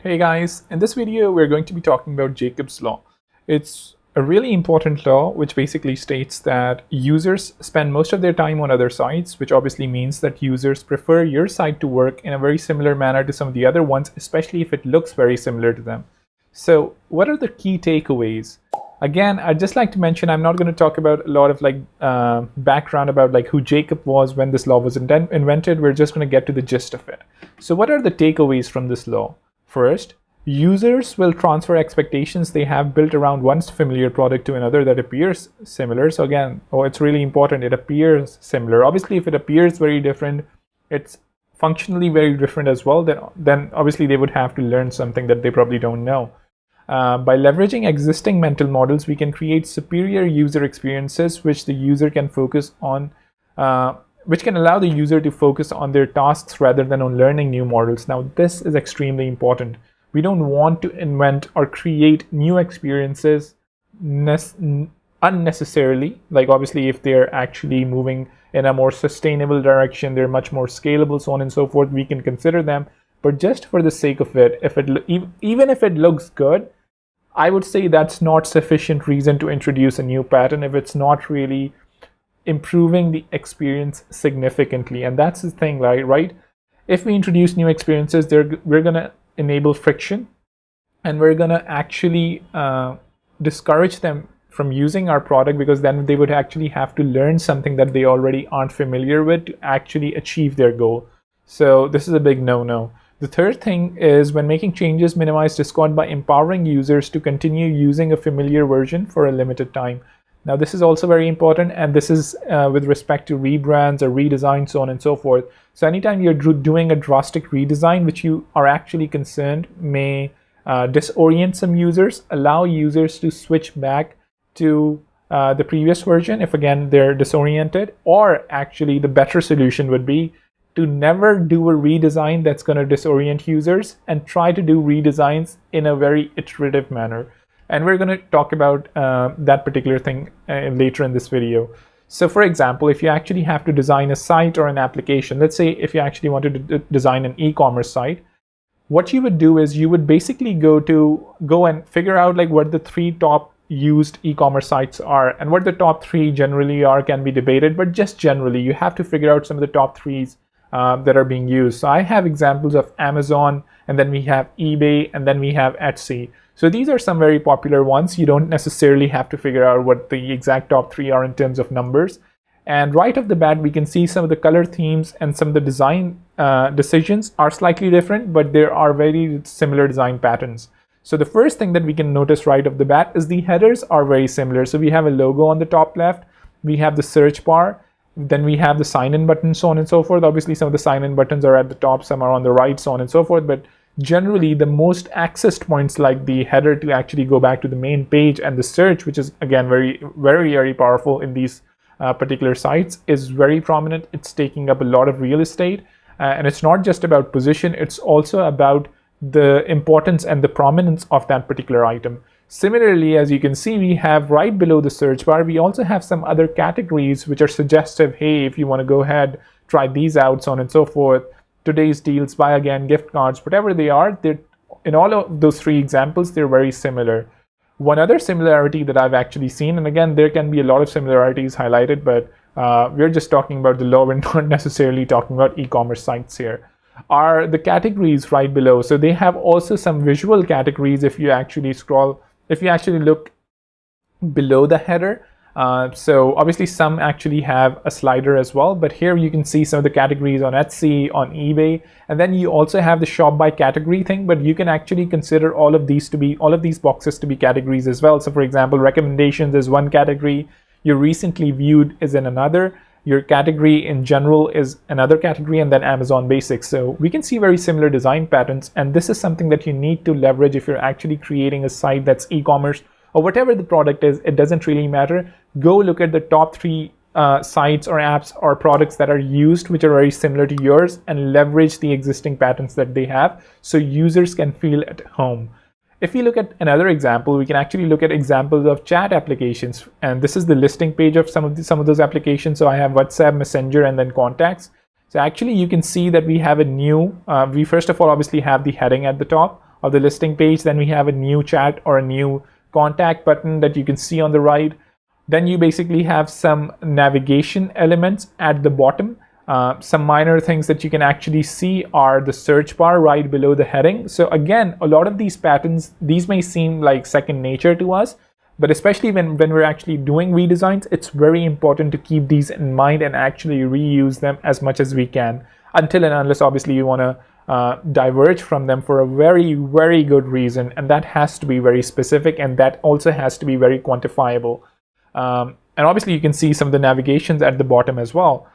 Hey guys, in this video we're going to be talking about Jacob's law. It's a really important law which basically states that users spend most of their time on other sites, which obviously means that users prefer your site to work in a very similar manner to some of the other ones, especially if it looks very similar to them. So what are the key takeaways? Again, I'd just like to mention I'm not going to talk about a lot of background about who Jacob was when this law was invented. We're just going to get to the gist of it. So what are the takeaways from this law? First, users will transfer expectations they have built around one familiar product to another that appears similar. So again, it's really important, it appears similar. Obviously, if it appears very different, it's functionally very different as well, then obviously they would have to learn something that they probably don't know. By leveraging existing mental models, we can create superior user experiences which the user can focus on, which can allow the user to focus on their tasks rather than on learning new models. Now, this is extremely important. We don't want to invent or create new experiences unnecessarily. Like obviously, if they're actually moving in a more sustainable direction, they're much more scalable, so on and so forth, we can consider them. But just for the sake of it, even if it looks good, I would say that's not sufficient reason to introduce a new pattern if it's not really improving the experience significantly. And that's the thing, right? If we introduce new experiences, we're going to enable friction, and we're going to actually discourage them from using our product, because then they would actually have to learn something that they already aren't familiar with to actually achieve their goal. So this is a big no-no. The third thing is, when making changes, minimize discard by empowering users to continue using a familiar version for a limited time. Now, this is also very important, and this is with respect to rebrands or redesigns, so on and so forth. So anytime you're doing a drastic redesign, which you are actually concerned may disorient some users, allow users to switch back to the previous version if, again, they're disoriented. Or actually, the better solution would be to never do a redesign that's going to disorient users, and try to do redesigns in a very iterative manner. And we're going to talk about that particular thing later in this video. So for example, if you actually have to design a site or an application, let's say if you actually wanted to design an e-commerce site, what you would do is you would basically go and figure out what the 3 top used e-commerce sites are. And what the top 3 generally are can be debated, but just generally you have to figure out some of the top 3s that are being used. So I have examples of Amazon, and then we have eBay, and then we have Etsy. So these are some very popular ones. You don't necessarily have to figure out what the exact top 3 are in terms of numbers. And right off the bat, we can see some of the color themes and some of the design decisions are slightly different, but there are very similar design patterns. So the first thing that we can notice right off the bat is the headers are very similar. So we have a logo on the top left, we have the search bar, then we have the sign-in button, so on and so forth. Obviously, some of the sign-in buttons are at the top, some are on the right, so on and so forth. But generally, the most accessed points, like the header to actually go back to the main page, and the search, which is again very, very, very powerful in these particular sites, is very prominent. It's taking up a lot of real estate, and it's not just about position, it's also about the importance and the prominence of that particular item. Similarly, as you can see, we have right below the search bar, we also have some other categories which are suggestive. Hey, if you want to go ahead, try these out, so on and so forth. Today's deals, buy again, gift cards, whatever they are, in all of those 3 examples, they're very similar. One other similarity that I've actually seen, and again, there can be a lot of similarities highlighted, but we're just talking about the law, we're not necessarily talking about e-commerce sites here, are the categories right below. So they have also some visual categories if you actually look below the header. So obviously some actually have a slider as well, but here you can see some of the categories on Etsy, on eBay, and then you also have the shop by category thing, but you can actually consider all of these boxes to be categories as well. So for example, recommendations is one category, your recently viewed is in another, your category in general is another category, and then Amazon Basics. So we can see very similar design patterns, and this is something that you need to leverage if you're actually creating a site that's e-commerce or whatever the product is. It doesn't really matter. Go look at the top 3 sites or apps or products that are used, which are very similar to yours, and leverage the existing patterns that they have so users can feel at home. If we look at another example, we can actually look at examples of chat applications. And this is the listing page of some of those applications. So I have WhatsApp, Messenger, and then contacts. So actually you can see that we have a new, we first of all obviously have the heading at the top. of the listing page. Then we have a new chat or a new contact button that you can see on the right. Then you basically have some navigation elements at the bottom. Some minor things that you can actually see are the search bar right below the heading. So again, a lot of these patterns, these may seem like second nature to us, but especially when we're actually doing redesigns, it's very important to keep these in mind and actually reuse them as much as we can, until and unless obviously you want to diverge from them for a very, very good reason. And that has to be very specific, and that also has to be very quantifiable. And obviously you can see some of the navigations at the bottom as well.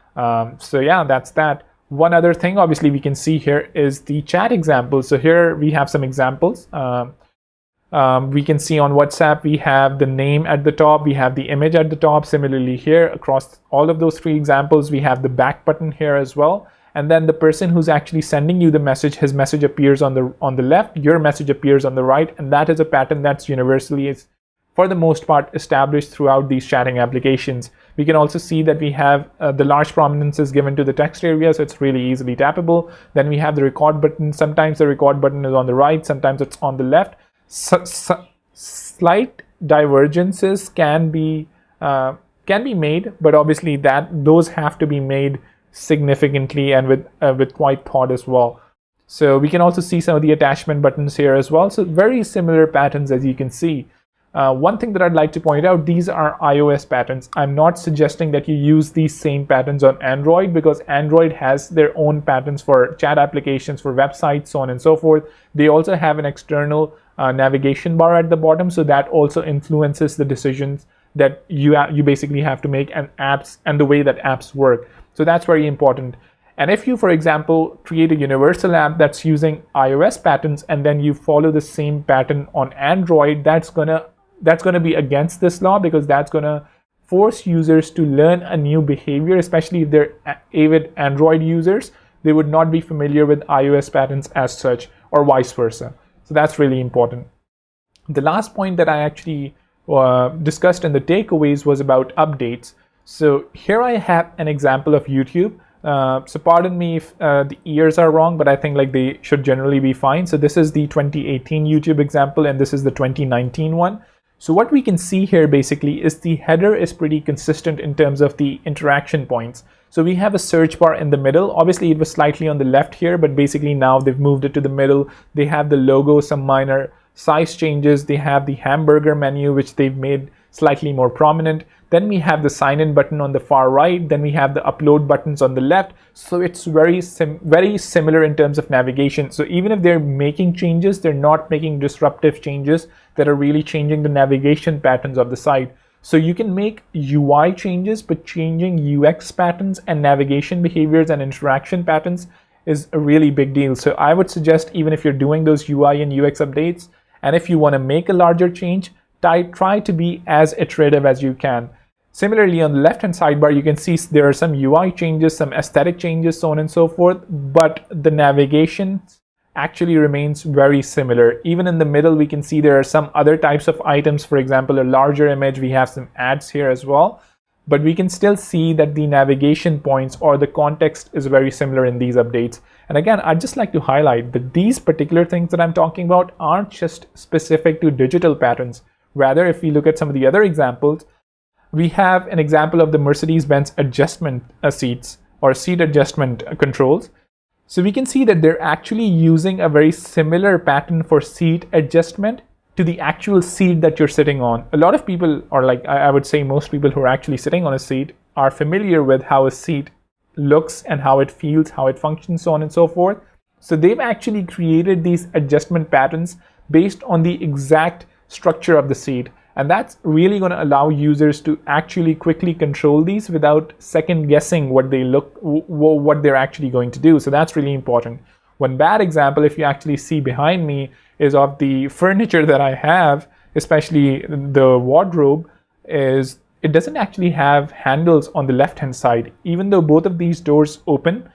So yeah, that's that. One other thing obviously we can see here is the chat example. So here we have some examples. We can see on WhatsApp, we have the name at the top, we have the image at the top. Similarly here, across all of those three examples, we have the back button here as well. And then the person who's actually sending you the message, his message appears on the left, your message appears on the right. And that is a pattern that's universally, for the most part, established throughout these chatting applications. We can also see that we have the large prominences given to the text area, so it's really easily tappable. Then we have the record button. Sometimes the record button is on the right, sometimes it's on the left. Slight divergences can be made, but obviously those have to be made significantly and with quite thought as well. So we can also see some of the attachment buttons here as well. So very similar patterns, as you can see. One thing that I'd like to point out, these are iOS patterns. I'm not suggesting that you use these same patterns on Android, because Android has their own patterns for chat applications, for websites, so on and so forth. They also have an external navigation bar at the bottom, so that also influences the decisions that you basically have to make, and the way that apps work. So that's very important. And if you, for example, create a universal app that's using iOS patterns and then you follow the same pattern on Android, that's gonna be against this law, because that's gonna force users to learn a new behavior, especially if they're avid Android users. They would not be familiar with iOS patterns as such, or vice versa. So that's really important. The last point that I actually discussed in the takeaways was about updates. So here I have an example of YouTube. So pardon me if the years are wrong, but I think like they should generally be fine. So this is the 2018 YouTube example, and this is the 2019 one. So what we can see here basically is the header is pretty consistent in terms of the interaction points. So we have a search bar in the middle. Obviously it was slightly on the left here, but basically now they've moved it to the middle. They have the logo, some minor size changes. They have the hamburger menu, which they've made slightly more prominent. Then we have the sign in button on the far right. Then we have the upload buttons on the left. So it's very similar in terms of navigation. So even if they're making changes, they're not making disruptive changes that are really changing the navigation patterns of the site. So you can make UI changes, but changing UX patterns and navigation behaviors and interaction patterns is a really big deal. So I would suggest, even if you're doing those UI and UX updates, and if you want to make a larger change, try to be as iterative as you can. Similarly, on the left-hand sidebar, you can see there are some UI changes, some aesthetic changes, so on and so forth, but the navigation actually remains very similar. Even in the middle, we can see there are some other types of items. For example, a larger image, we have some ads here as well, but we can still see that the navigation points or the context is very similar in these updates. And again, I'd just like to highlight that these particular things that I'm talking about aren't just specific to digital patterns. Rather, if we look at some of the other examples, we have an example of the Mercedes-Benz adjustment seats, or seat adjustment controls. So we can see that they're actually using a very similar pattern for seat adjustment to the actual seat that you're sitting on. A lot of people, or like I would say most people who are actually sitting on a seat, are familiar with how a seat looks and how it feels, how it functions, so on and so forth. So they've actually created these adjustment patterns based on the exact structure of the seat. And that's really going to allow users to actually quickly control these without second guessing what they're actually going to do. So that's really important. One bad example, if you actually see behind me, is of the furniture that I have, especially the wardrobe, is it doesn't actually have handles on the left-hand side. Even though both of these doors open,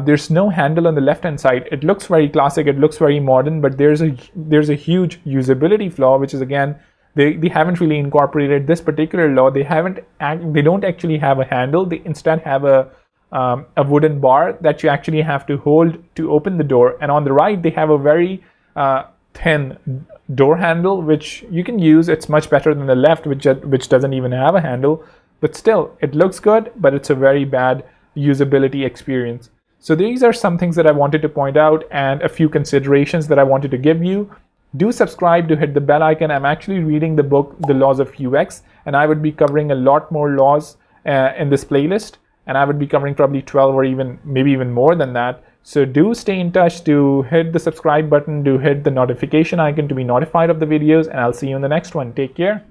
there's no handle on the left-hand side. It looks very classic, it looks very modern, but there's a huge usability flaw, which is, again, they haven't really incorporated this particular law. They don't actually have a handle. They instead have a wooden bar that you actually have to hold to open the door. And on the right, they have a very thin door handle, which you can use. It's much better than the left, which doesn't even have a handle, but still it looks good, but it's a very bad usability experience. So these are some things that I wanted to point out and a few considerations that I wanted to give you. Do subscribe, to hit the bell icon. I'm actually reading the book, The Laws of UX, and I would be covering a lot more laws in this playlist, and I would be covering probably 12 or maybe even more than that. So do stay in touch, do hit the subscribe button, do hit the notification icon to be notified of the videos, and I'll see you in the next one. Take care.